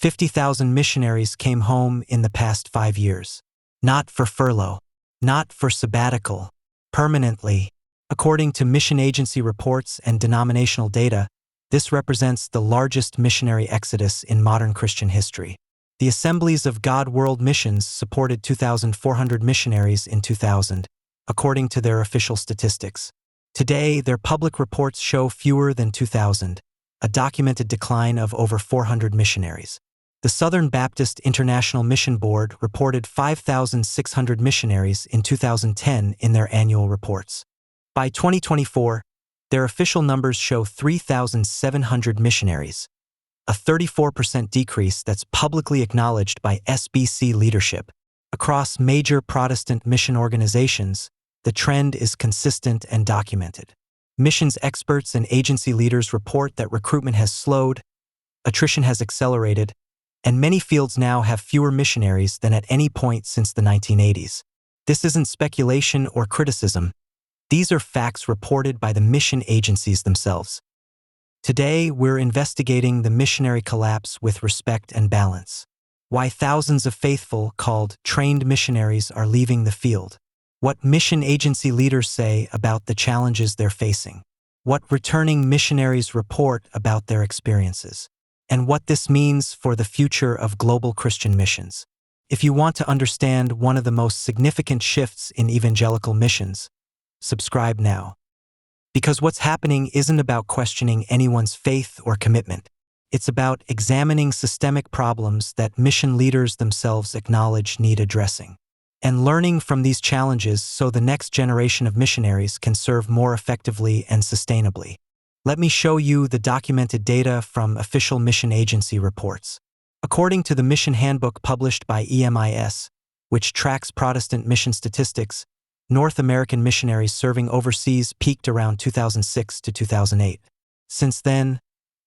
50,000 missionaries came home in the past 5 years. Not for furlough, not for sabbatical, permanently. According to mission agency reports and denominational data, this represents the largest missionary exodus in modern Christian history. The Assemblies of God World Missions supported 2,400 missionaries in 2000, according to their official statistics. Today, their public reports show fewer than 2,000, a documented decline of over 400 missionaries. The Southern Baptist International Mission Board reported 5,600 missionaries in 2010 in their annual reports. By 2024, their official numbers show 3,700 missionaries, a 34% decrease that's publicly acknowledged by SBC leadership. Across major Protestant mission organizations, the trend is consistent and documented. Missions experts and agency leaders report that recruitment has slowed, attrition has accelerated, and many fields now have fewer missionaries than at any point since the 1980s. This isn't speculation or criticism. These are facts reported by the mission agencies themselves. Today, we're investigating the missionary collapse with respect and balance. Why thousands of faithful, called trained missionaries, are leaving the field. What mission agency leaders say about the challenges they're facing. What returning missionaries report about their experiences. And what this means for the future of global Christian missions. If you want to understand one of the most significant shifts in evangelical missions, subscribe now. Because what's happening isn't about questioning anyone's faith or commitment. It's about examining systemic problems that mission leaders themselves acknowledge need addressing, and learning from these challenges so the next generation of missionaries can serve more effectively and sustainably. Let me show you the documented data from official mission agency reports. According to the Mission Handbook published by EMIS, which tracks Protestant mission statistics, North American missionaries serving overseas peaked around 2006 to 2008. Since then,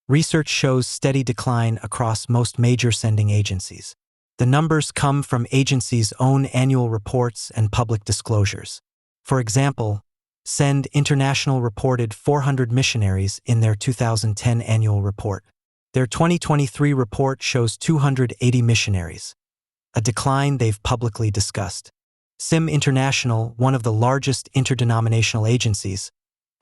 research shows steady decline across most major sending agencies. The numbers come from agencies' own annual reports and public disclosures. For example, Send International reported 400 missionaries in their 2010 annual report. Their 2023 report shows 280 missionaries, a decline they've publicly discussed. SIM International, one of the largest interdenominational agencies,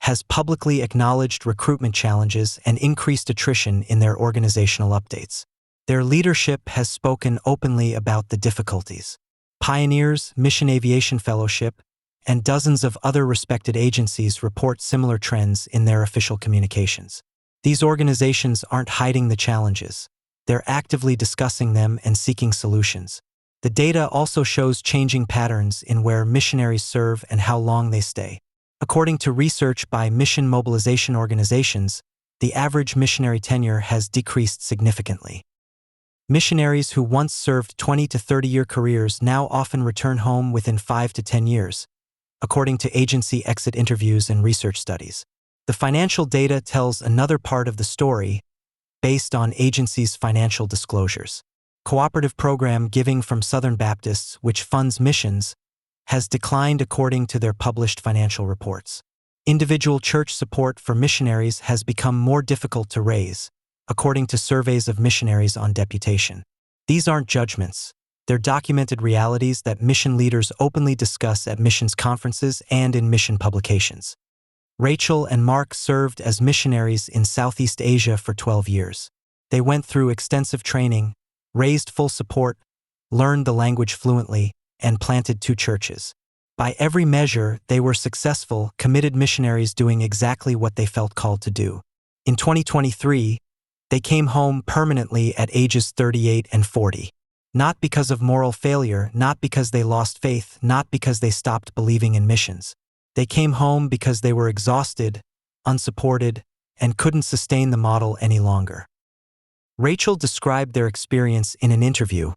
has publicly acknowledged recruitment challenges and increased attrition in their organizational updates. Their leadership has spoken openly about the difficulties. Pioneers, Mission Aviation Fellowship, and dozens of other respected agencies report similar trends in their official communications. These organizations aren't hiding the challenges. They're actively discussing them and seeking solutions. The data also shows changing patterns in where missionaries serve and how long they stay. According to research by mission mobilization organizations, the average missionary tenure has decreased significantly. Missionaries who once served 20 to 30-year careers now often return home within 5 to 10 years, according to agency exit interviews and research studies. The financial data tells another part of the story based on agencies' financial disclosures. Cooperative program giving from Southern Baptists, which funds missions, has declined according to their published financial reports. Individual church support for missionaries has become more difficult to raise, according to surveys of missionaries on deputation. These aren't judgments. They're documented realities that mission leaders openly discuss at missions conferences and in mission publications. Rachel and Mark served as missionaries in Southeast Asia for 12 years. They went through extensive training, raised full support, learned the language fluently, and planted 2 churches. By every measure, they were successful, committed missionaries doing exactly what they felt called to do. In 2023, they came home permanently at ages 38 and 40. Not because of moral failure, not because they lost faith, not because they stopped believing in missions. They came home because they were exhausted, unsupported, and couldn't sustain the model any longer. Rachel described their experience in an interview.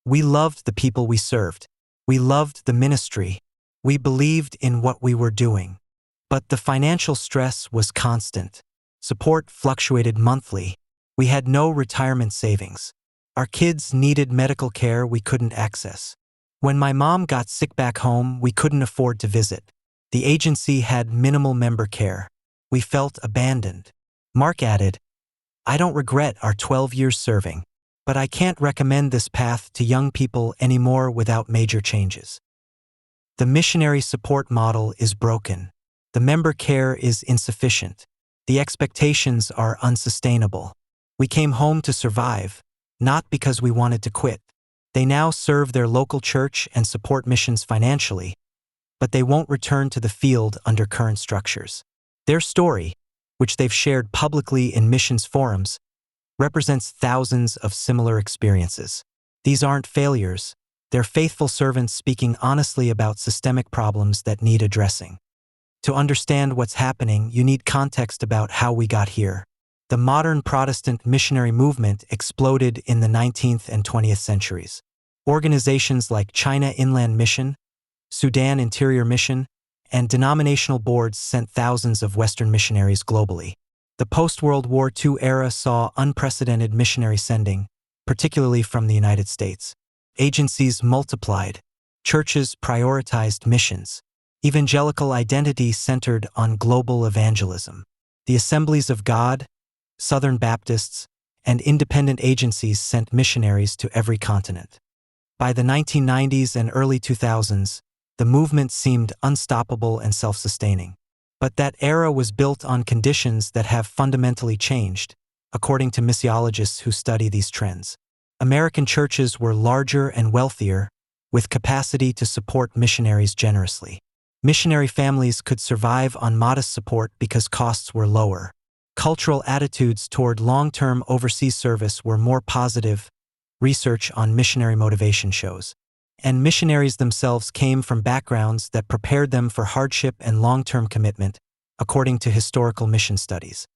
"We loved the people we served. We loved the ministry. We believed in what we were doing. But the financial stress was constant. Support fluctuated monthly. We had no retirement savings. Our kids needed medical care we couldn't access. When my mom got sick back home, we couldn't afford to visit. The agency had minimal member care. We felt abandoned." Mark added, "I don't regret our 12 years serving. But I can't recommend this path to young people anymore without major changes. The missionary support model is broken. The member care is insufficient. The expectations are unsustainable. We came home to survive, not because we wanted to quit. They now serve their local church and support missions financially, but they won't return to the field under current structures. Their story, which they've shared publicly in missions forums, represents thousands of similar experiences. These aren't failures. They're faithful servants speaking honestly about systemic problems that need addressing. To understand what's happening, you need context about how we got here. The modern Protestant missionary movement exploded in the 19th and 20th centuries. Organizations like China Inland Mission, Sudan Interior Mission, and denominational boards sent thousands of Western missionaries globally. The post-World War II era saw unprecedented missionary sending, particularly from the United States. Agencies multiplied. Churches prioritized missions. Evangelical identity centered on global evangelism. The Assemblies of God, Southern Baptists, and independent agencies sent missionaries to every continent. By the 1990s and early 2000s, the movement seemed unstoppable and self-sustaining. But that era was built on conditions that have fundamentally changed, according to missiologists who study these trends. American churches were larger and wealthier, with capacity to support missionaries generously. Missionary families could survive on modest support because costs were lower. Cultural attitudes toward long-term overseas service were more positive, research on missionary motivation shows. And missionaries themselves came from backgrounds that prepared them for hardship and long-term commitment, according to historical mission studies.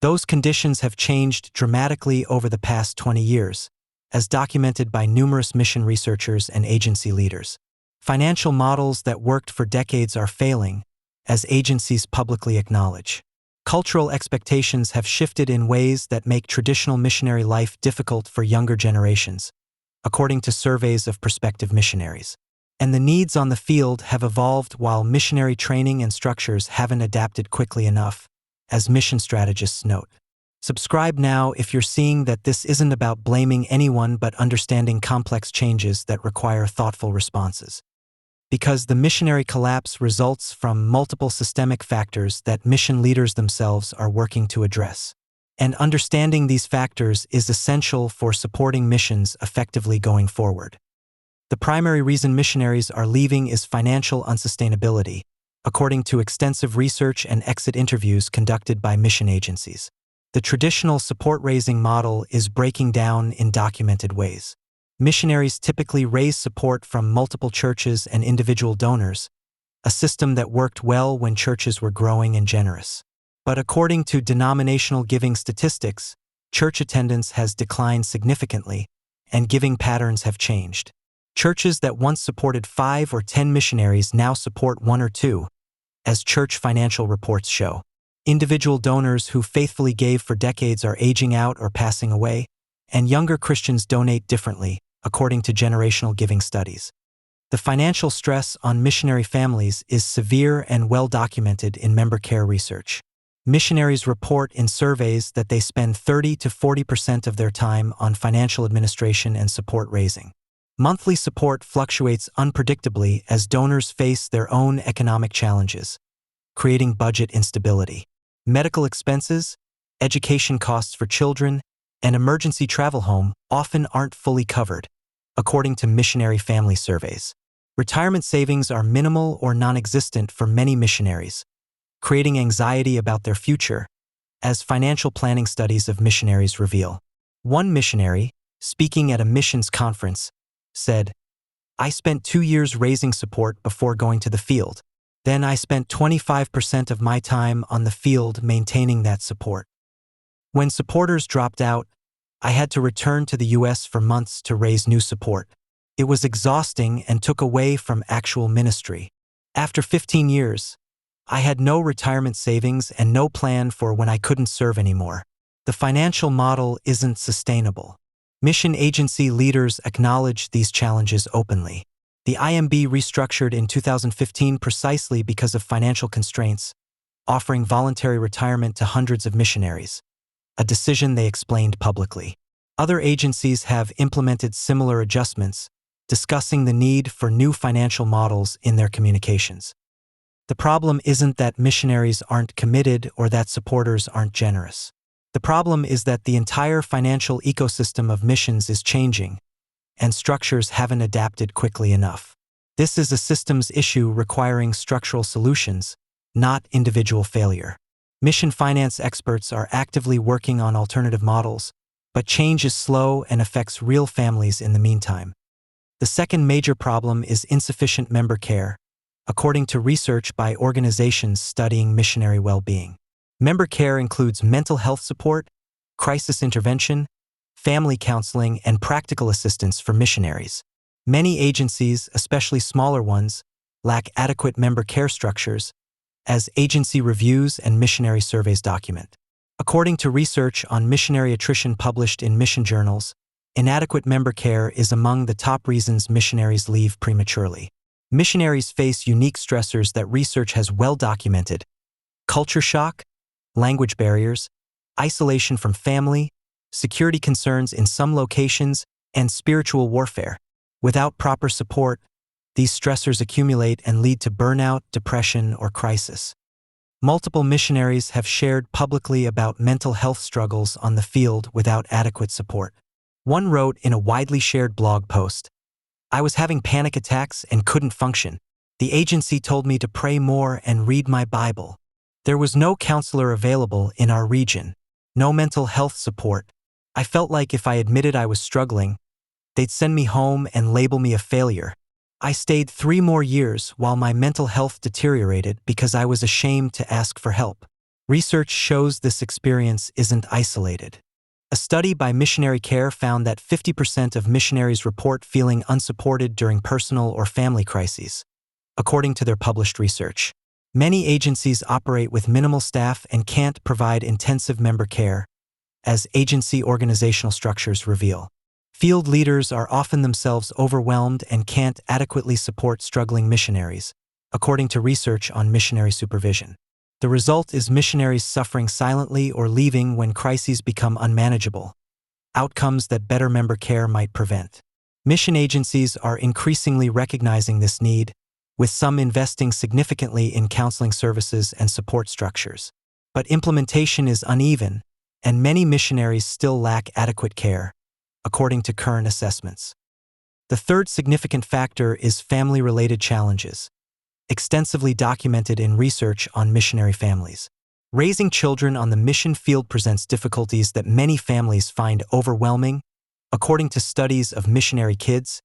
Those conditions have changed dramatically over the past 20 years, as documented by numerous mission researchers and agency leaders. Financial models that worked for decades are failing, as agencies publicly acknowledge. Cultural expectations have shifted in ways that make traditional missionary life difficult for younger generations, according to surveys of prospective missionaries. And the needs on the field have evolved while missionary training and structures haven't adapted quickly enough, as mission strategists note. Subscribe now if you're seeing that this isn't about blaming anyone but understanding complex changes that require thoughtful responses. Because the missionary collapse results from multiple systemic factors that mission leaders themselves are working to address. And understanding these factors is essential for supporting missions effectively going forward. The primary reason missionaries are leaving is financial unsustainability, according to extensive research and exit interviews conducted by mission agencies. The traditional support-raising model is breaking down in documented ways. Missionaries typically raise support from multiple churches and individual donors, a system that worked well when churches were growing and generous. But according to denominational giving statistics, church attendance has declined significantly, and giving patterns have changed. Churches that once supported 5 or 10 missionaries now support 1 or 2, as church financial reports show. Individual donors who faithfully gave for decades are aging out or passing away, and younger Christians donate differently, according to generational giving studies. The financial stress on missionary families is severe and well documented in member care research. Missionaries report in surveys that they spend 30 to 40% of their time on financial administration and support raising. Monthly support fluctuates unpredictably as donors face their own economic challenges, creating budget instability. Medical expenses, education costs for children, and emergency travel home often aren't fully covered, according to missionary family surveys. Retirement savings are minimal or non-existent for many missionaries, creating anxiety about their future, as financial planning studies of missionaries reveal. One missionary, speaking at a missions conference, said, "I spent 2 years raising support before going to the field. Then I spent 25% of my time on the field maintaining that support. When supporters dropped out, I had to return to the US for months to raise new support. It was exhausting and took away from actual ministry. After 15 years, I had no retirement savings and no plan for when I couldn't serve anymore. The financial model isn't sustainable." Mission agency leaders acknowledge these challenges openly. The IMB restructured in 2015 precisely because of financial constraints, offering voluntary retirement to hundreds of missionaries, a decision they explained publicly. Other agencies have implemented similar adjustments, discussing the need for new financial models in their communications. The problem isn't that missionaries aren't committed or that supporters aren't generous. The problem is that the entire financial ecosystem of missions is changing, and structures haven't adapted quickly enough. This is a systems issue requiring structural solutions, not individual failure. Mission finance experts are actively working on alternative models, but change is slow and affects real families in the meantime. The second major problem is insufficient member care, according to research by organizations studying missionary well-being. Member care includes mental health support, crisis intervention, family counseling, and practical assistance for missionaries. Many agencies, especially smaller ones, lack adequate member care structures, as agency reviews and missionary surveys document. According to research on missionary attrition published in mission journals, inadequate member care is among the top reasons missionaries leave prematurely. Missionaries face unique stressors that research has well documented: culture shock, language barriers, isolation from family, security concerns in some locations, and spiritual warfare. Without proper support, these stressors accumulate and lead to burnout, depression, or crisis. Multiple missionaries have shared publicly about mental health struggles on the field without adequate support. One wrote in a widely shared blog post, "I was having panic attacks and couldn't function. The agency told me to pray more and read my Bible. There was no counselor available in our region, no mental health support. I felt like if I admitted I was struggling, they'd send me home and label me a failure. I stayed 3 more years while my mental health deteriorated because I was ashamed to ask for help." Research shows this experience isn't isolated. A study by Missionary Care found that 50% of missionaries report feeling unsupported during personal or family crises, according to their published research. Many agencies operate with minimal staff and can't provide intensive member care, as agency organizational structures reveal. Field leaders are often themselves overwhelmed and can't adequately support struggling missionaries, according to research on missionary supervision. The result is missionaries suffering silently or leaving when crises become unmanageable, outcomes that better member care might prevent. Mission agencies are increasingly recognizing this need, with some investing significantly in counseling services and support structures. But implementation is uneven, and many missionaries still lack adequate care, according to current assessments. The third significant factor is family-related challenges, extensively documented in research on missionary families. Raising children on the mission field presents difficulties that many families find overwhelming, according to studies of missionary kids,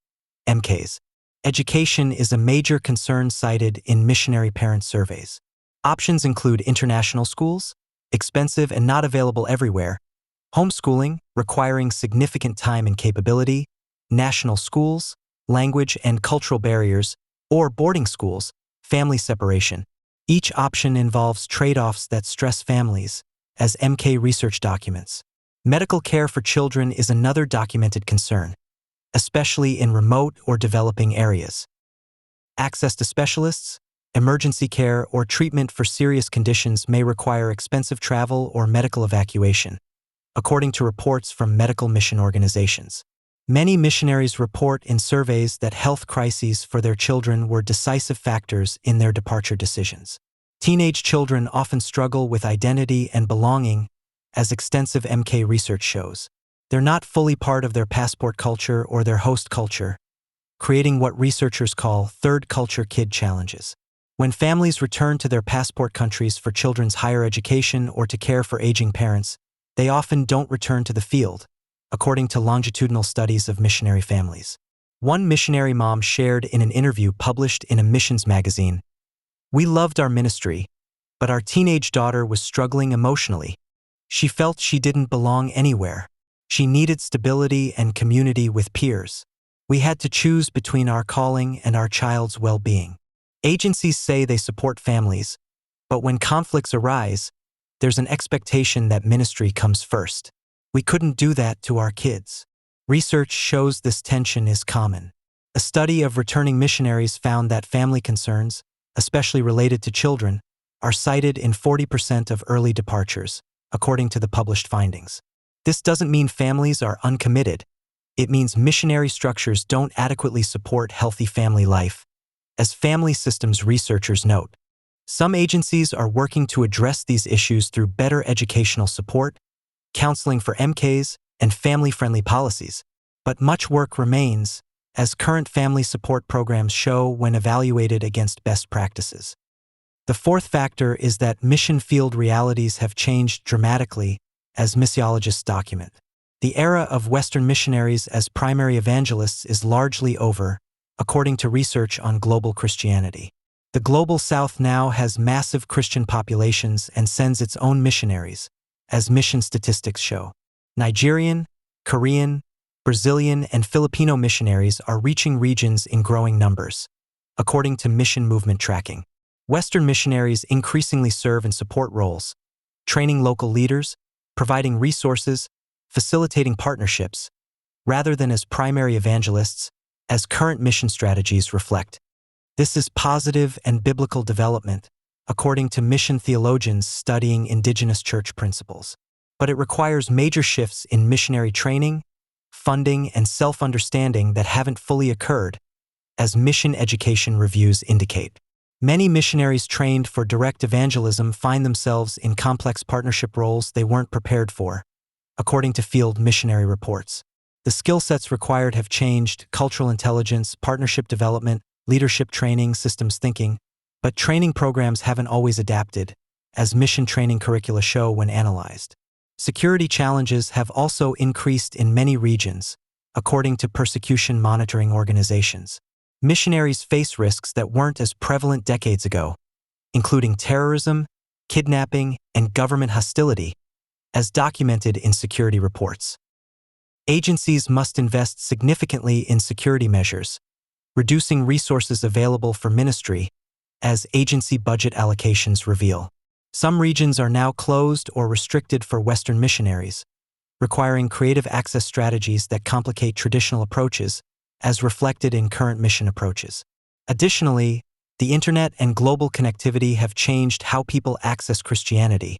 MKs. Education is a major concern cited in missionary parent surveys. Options include international schools, expensive and not available everywhere, homeschooling, requiring significant time and capability, national schools, language and cultural barriers, or boarding schools, family separation. Each option involves trade-offs that stress families, as MK research documents. Medical care for children is another documented concern, especially in remote or developing areas. Access to specialists, emergency care, or treatment for serious conditions may require expensive travel or medical evacuation, according to reports from medical mission organizations. Many missionaries report in surveys that health crises for their children were decisive factors in their departure decisions. Teenage children often struggle with identity and belonging, as extensive MK research shows. They're not fully part of their passport culture or their host culture, creating what researchers call third culture kid challenges. When families return to their passport countries for children's higher education or to care for aging parents, they often don't return to the field, according to longitudinal studies of missionary families. One missionary mom shared in an interview published in a missions magazine, "We loved our ministry, but our teenage daughter was struggling emotionally. She felt she didn't belong anywhere. She needed stability and community with peers. We had to choose between our calling and our child's well-being." Agencies say they support families, but when conflicts arise, there's an expectation that ministry comes first. We couldn't do that to our kids. Research shows this tension is common. A study of returning missionaries found that family concerns, especially related to children, are cited in 40% of early departures, according to the published findings. This doesn't mean families are uncommitted. It means missionary structures don't adequately support healthy family life, as family systems researchers note. Some agencies are working to address these issues through better educational support, counseling for MKs, and family-friendly policies. But much work remains, as current family support programs show when evaluated against best practices. The fourth factor is that mission field realities have changed dramatically, as missiologists document. The era of Western missionaries as primary evangelists is largely over, according to research on global Christianity. The Global South now has massive Christian populations and sends its own missionaries, as mission statistics show. Nigerian, Korean, Brazilian, and Filipino missionaries are reaching regions in growing numbers, according to mission movement tracking. Western missionaries increasingly serve in support roles, training local leaders, providing resources, facilitating partnerships, rather than as primary evangelists, as current mission strategies reflect. This is positive and biblical development, according to mission theologians studying indigenous church principles. But it requires major shifts in missionary training, funding, and self-understanding that haven't fully occurred, as mission education reviews indicate. Many missionaries trained for direct evangelism find themselves in complex partnership roles they weren't prepared for, according to field missionary reports. The skill sets required have changed: cultural intelligence, partnership development, leadership training, systems thinking, but training programs haven't always adapted, as mission training curricula show when analyzed. Security challenges have also increased in many regions, according to persecution monitoring organizations. Missionaries face risks that weren't as prevalent decades ago, including terrorism, kidnapping, and government hostility, as documented in security reports. Agencies must invest significantly in security measures, reducing resources available for ministry, as agency budget allocations reveal. Some regions are now closed or restricted for Western missionaries, requiring creative access strategies that complicate traditional approaches, as reflected in current mission approaches. Additionally, the internet and global connectivity have changed how people access Christianity.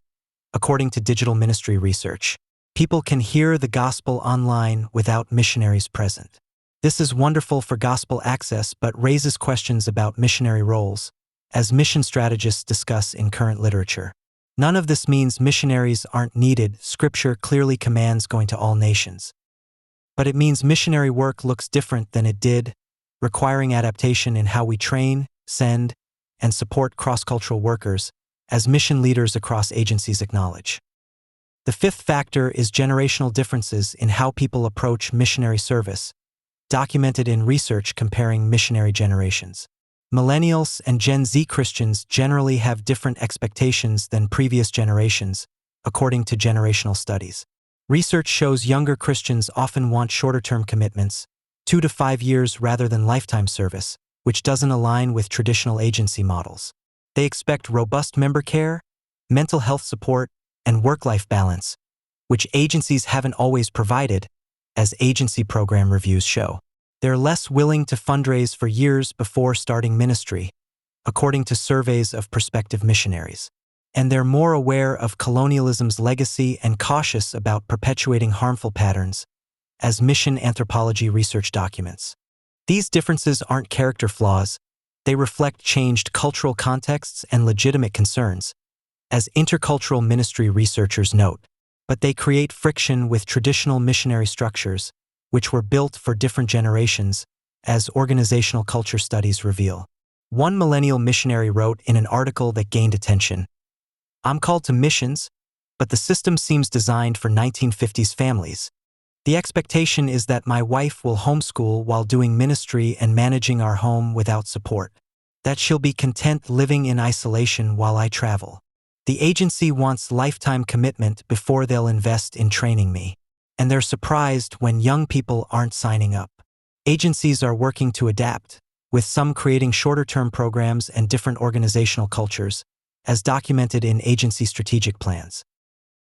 According to digital ministry research, people can hear the gospel online without missionaries present. This is wonderful for gospel access but raises questions about missionary roles, as mission strategists discuss in current literature. None of this means missionaries aren't needed. Scripture clearly commands going to all nations. But it means missionary work looks different than it did, requiring adaptation in how we train, send, and support cross-cultural workers, as mission leaders across agencies acknowledge. The fifth factor is generational differences in how people approach missionary service, documented in research comparing missionary generations. Millennials and Gen Z Christians generally have different expectations than previous generations, according to generational studies. Research shows younger Christians often want shorter-term commitments, 2 to 5 years rather than lifetime service, which doesn't align with traditional agency models. They expect robust member care, mental health support, and work-life balance, which agencies haven't always provided, as agency program reviews show. They're less willing to fundraise for years before starting ministry, according to surveys of prospective missionaries. And they're more aware of colonialism's legacy and cautious about perpetuating harmful patterns, as mission anthropology research documents. These differences aren't character flaws, they reflect changed cultural contexts and legitimate concerns, as intercultural ministry researchers note, but they create friction with traditional missionary structures, which were built for different generations, as organizational culture studies reveal. One millennial missionary wrote in an article that gained attention, "I'm called to missions, but the system seems designed for 1950s families. The expectation is that my wife will homeschool while doing ministry and managing our home without support, that she'll be content living in isolation while I travel. The agency wants lifetime commitment before they'll invest in training me, and they're surprised when young people aren't signing up. Agencies are working to adapt, with some creating shorter-term programs and different organizational cultures, as documented in agency strategic plans.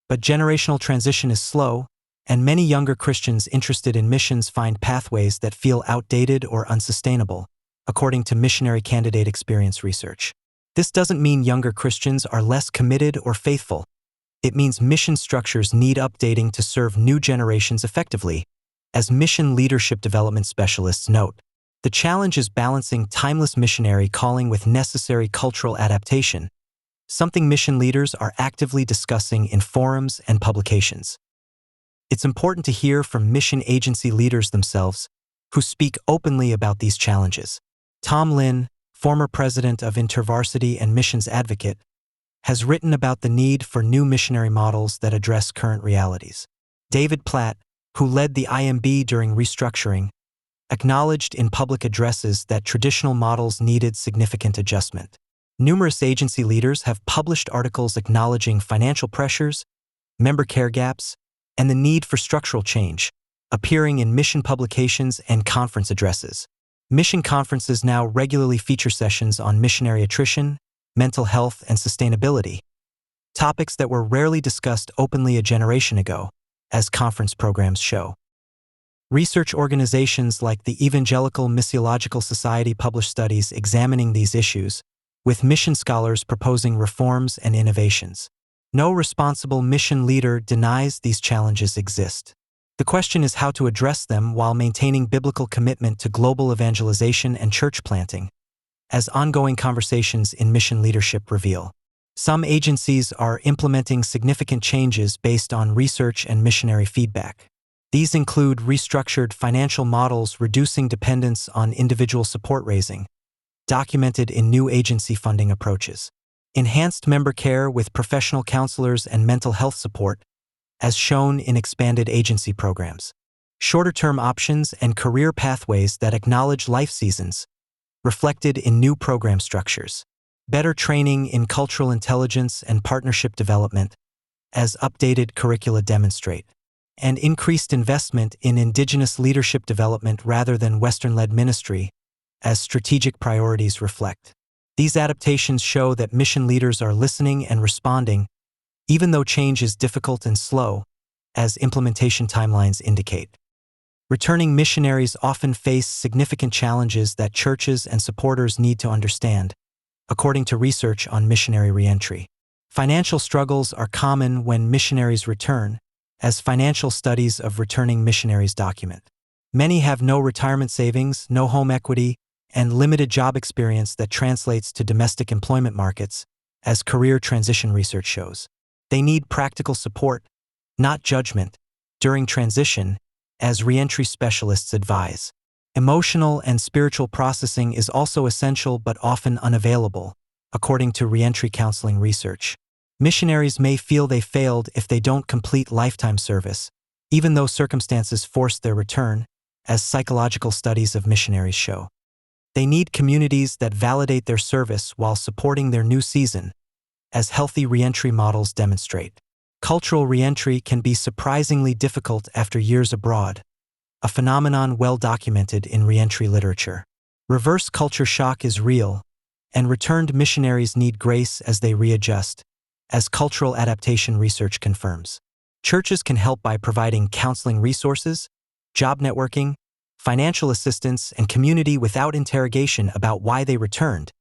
But generational transition is slow, and many younger Christians interested in missions find pathways that feel outdated or unsustainable, according to missionary candidate experience research. This doesn't mean younger Christians are less committed or faithful. It means mission structures need updating to serve new generations effectively. As mission leadership development specialists note, the challenge is balancing timeless missionary calling with necessary cultural adaptation, something mission leaders are actively discussing in forums and publications. It's important to hear from mission agency leaders themselves, who speak openly about these challenges. Tom Lin, former president of InterVarsity and Missions Advocate, has written about the need for new missionary models that address current realities. David Platt, who led the IMB during restructuring, acknowledged in public addresses that traditional models needed significant adjustment. Numerous agency leaders have published articles acknowledging financial pressures, member care gaps, and the need for structural change, appearing in mission publications and conference addresses. Mission conferences now regularly feature sessions on missionary attrition, mental health, and sustainability, topics that were rarely discussed openly a generation ago, as conference programs show. Research organizations like the Evangelical Missiological Society publish studies examining these issues, with mission scholars proposing reforms and innovations. No responsible mission leader denies these challenges exist. The question is how to address them while maintaining biblical commitment to global evangelization and church planting, as ongoing conversations in mission leadership reveal. Some agencies are implementing significant changes based on research and missionary feedback. These include restructured financial models reducing dependence on individual support raising, documented in new agency funding approaches. Enhanced member care with professional counselors and mental health support, as shown in expanded agency programs. Shorter-term options and career pathways that acknowledge life seasons, reflected in new program structures. Better training in cultural intelligence and partnership development, as updated curricula demonstrate. And increased investment in indigenous leadership development rather than Western-led ministry, as strategic priorities reflect. These adaptations show that mission leaders are listening and responding, even though change is difficult and slow, as implementation timelines indicate. Returning missionaries often face significant challenges that churches and supporters need to understand, according to research on missionary reentry. Financial struggles are common when missionaries return, as financial studies of returning missionaries document. Many have no retirement savings, no home equity, and limited job experience that translates to domestic employment markets, as career transition research shows. They need practical support, not judgment, during transition, as reentry specialists advise. Emotional and spiritual processing is also essential but often unavailable, according to reentry counseling research. Missionaries may feel they failed if they don't complete lifetime service, even though circumstances forced their return, as psychological studies of missionaries show. They need communities that validate their service while supporting their new season, as healthy reentry models demonstrate. Cultural reentry can be surprisingly difficult after years abroad, a phenomenon well documented in reentry literature. Reverse culture shock is real, and returned missionaries need grace as they readjust, as cultural adaptation research confirms. Churches can help by providing counseling resources, job networking, financial assistance, and community without interrogation about why they returned,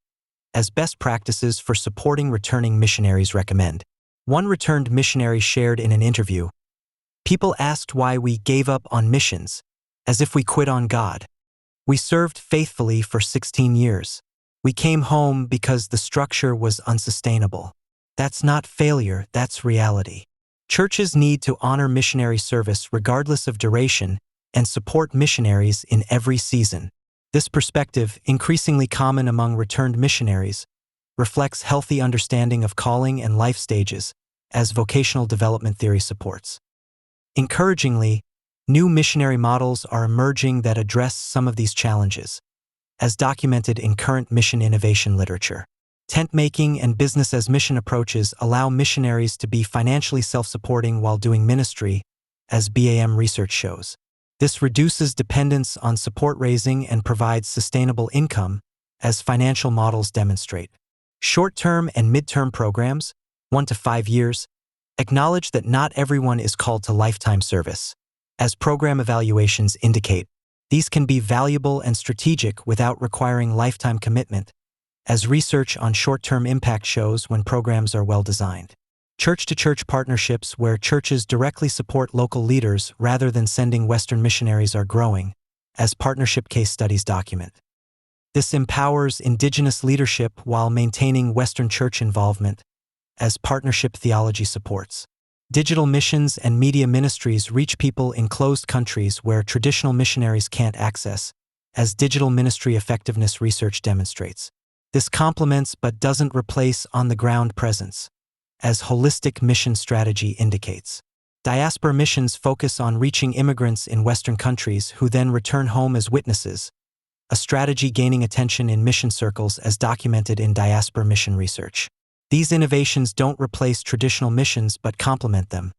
as best practices for supporting returning missionaries recommend. One returned missionary shared in an interview, "People asked why we gave up on missions, as if we quit on God. We served faithfully for 16 years. We came home because the structure was unsustainable. That's not failure, that's reality." Churches need to honor missionary service regardless of duration and support missionaries in every season. This perspective, increasingly common among returned missionaries, reflects healthy understanding of calling and life stages, as vocational development theory supports. Encouragingly, new missionary models are emerging that address some of these challenges, as documented in current mission innovation literature. Tent-making and business as mission approaches allow missionaries to be financially self-supporting while doing ministry, as BAM research shows. This reduces dependence on support raising and provides sustainable income, as financial models demonstrate. Short-term and mid-term programs, 1 to 5 years, acknowledge that not everyone is called to lifetime service. As program evaluations indicate, these can be valuable and strategic without requiring lifetime commitment, as research on short-term impact shows when programs are well designed. Church-to-church partnerships where churches directly support local leaders rather than sending Western missionaries are growing, as partnership case studies document. This empowers indigenous leadership while maintaining Western church involvement, as partnership theology supports. Digital missions and media ministries reach people in closed countries where traditional missionaries can't access, as digital ministry effectiveness research demonstrates. This complements but doesn't replace on-the-ground presence, as holistic mission strategy indicates. Diaspora missions focus on reaching immigrants in Western countries who then return home as witnesses, a strategy gaining attention in mission circles as documented in diaspora mission research. These innovations don't replace traditional missions but complement them,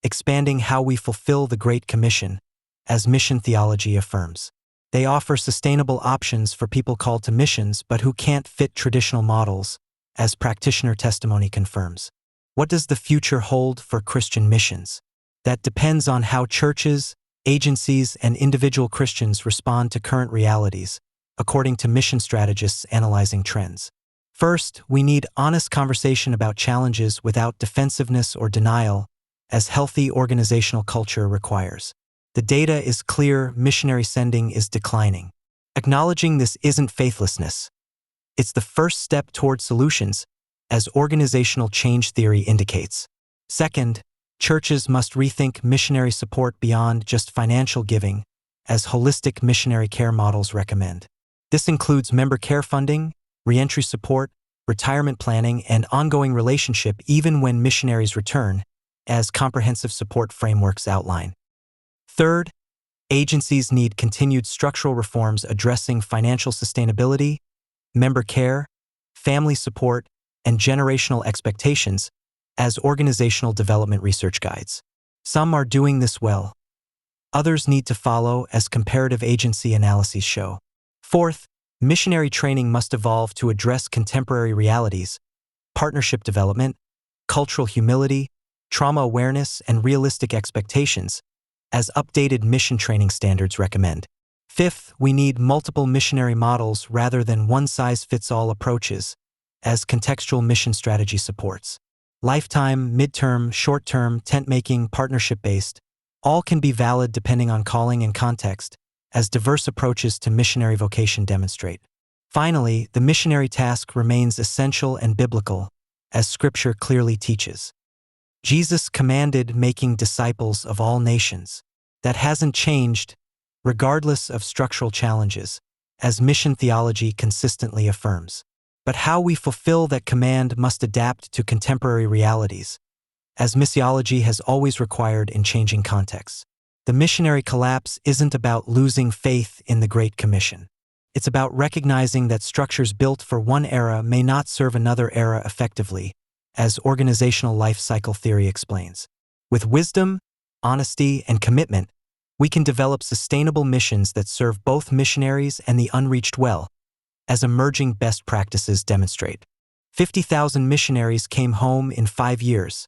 expanding how we fulfill the Great Commission, as mission theology affirms. They offer sustainable options for people called to missions but who can't fit traditional models, as practitioner testimony confirms. What does the future hold for Christian missions? That depends on how churches, agencies, and individual Christians respond to current realities, according to mission strategists analyzing trends. First, we need honest conversation about challenges without defensiveness or denial, as healthy organizational culture requires. The data is clear: missionary sending is declining. Acknowledging this isn't faithlessness. It's the first step toward solutions, as organizational change theory indicates. Second, churches must rethink missionary support beyond just financial giving, as holistic missionary care models recommend. This includes member care funding, reentry support, retirement planning, and ongoing relationship even when missionaries return, as comprehensive support frameworks outline. Third, agencies need continued structural reforms addressing financial sustainability, member care, family support, and generational expectations, as organizational development research guides. Some are doing this well. Others need to follow, as comparative agency analyses show. Fourth, missionary training must evolve to address contemporary realities, partnership development, cultural humility, trauma awareness, and realistic expectations, as updated mission training standards recommend. Fifth, we need multiple missionary models rather than one-size-fits-all approaches, as contextual mission strategy supports. Lifetime, midterm, short-term, tent-making, partnership-based, all can be valid depending on calling and context, as diverse approaches to missionary vocation demonstrate. Finally, the missionary task remains essential and biblical, as Scripture clearly teaches. Jesus commanded making disciples of all nations. That hasn't changed, regardless of structural challenges, as mission theology consistently affirms. But how we fulfill that command must adapt to contemporary realities, as missiology has always required in changing contexts. The missionary collapse isn't about losing faith in the Great Commission. It's about recognizing that structures built for one era may not serve another era effectively, as organizational life cycle theory explains. With wisdom, honesty, and commitment, we can develop sustainable missions that serve both missionaries and the unreached well, as emerging best practices demonstrate. 50,000 missionaries came home in 5 years,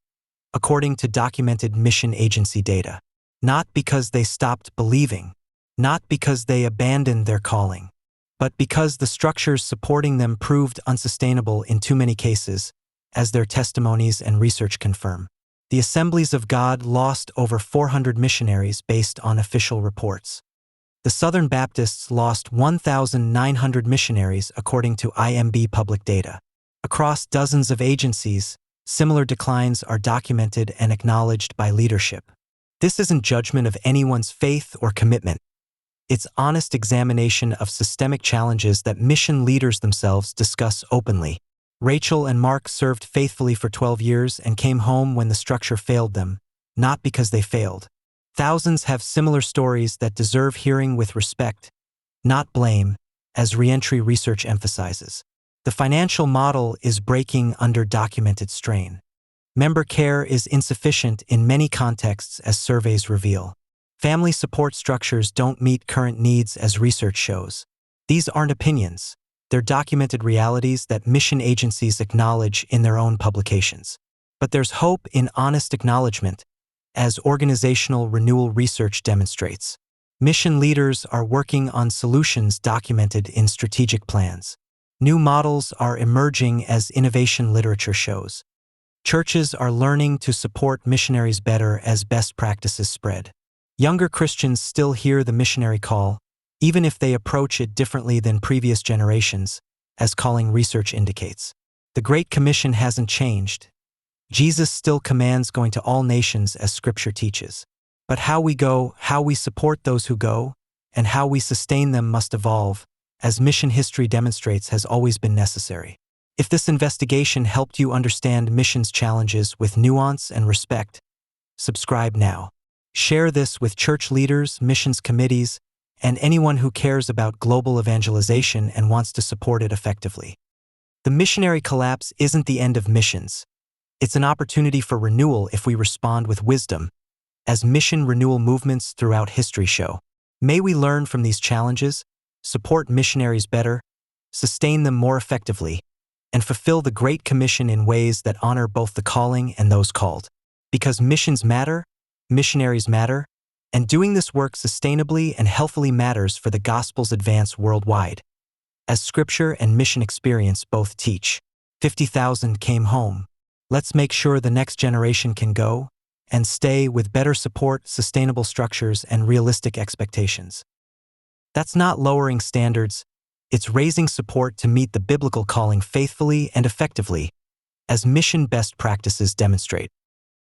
according to documented mission agency data. Not because they stopped believing, not because they abandoned their calling, but because the structures supporting them proved unsustainable in too many cases, as their testimonies and research confirm. The Assemblies of God lost over 400 missionaries based on official reports. The Southern Baptists lost 1,900 missionaries according to IMB public data. Across dozens of agencies, similar declines are documented and acknowledged by leadership. This isn't judgment of anyone's faith or commitment. It's honest examination of systemic challenges that mission leaders themselves discuss openly. Rachel and Mark served faithfully for 12 years and came home when the structure failed them, not because they failed. Thousands have similar stories that deserve hearing with respect, not blame, as reentry research emphasizes. The financial model is breaking under documented strain. Member care is insufficient in many contexts, as surveys reveal. Family support structures don't meet current needs, as research shows. These aren't opinions. They're documented realities that mission agencies acknowledge in their own publications. But there's hope in honest acknowledgement, as organizational renewal research demonstrates. Mission leaders are working on solutions documented in strategic plans. New models are emerging, as innovation literature shows. Churches are learning to support missionaries better as best practices spread. Younger Christians still hear the missionary call, even if they approach it differently than previous generations, as calling research indicates. The Great Commission hasn't changed. Jesus still commands going to all nations as Scripture teaches. But how we go, how we support those who go, and how we sustain them must evolve, as mission history demonstrates has always been necessary. If this investigation helped you understand missions challenges with nuance and respect, subscribe now. Share this with church leaders, missions committees, and anyone who cares about global evangelization and wants to support it effectively. The missionary collapse isn't the end of missions. It's an opportunity for renewal if we respond with wisdom, as mission renewal movements throughout history show. May we learn from these challenges, support missionaries better, sustain them more effectively, and fulfill the Great Commission in ways that honor both the calling and those called. Because missions matter, missionaries matter, and doing this work sustainably and healthily matters for the gospel's advance worldwide. As Scripture and mission experience both teach, 50,000 came home. Let's make sure the next generation can go and stay with better support, sustainable structures, and realistic expectations. That's not lowering standards, it's raising support to meet the biblical calling faithfully and effectively, as mission best practices demonstrate.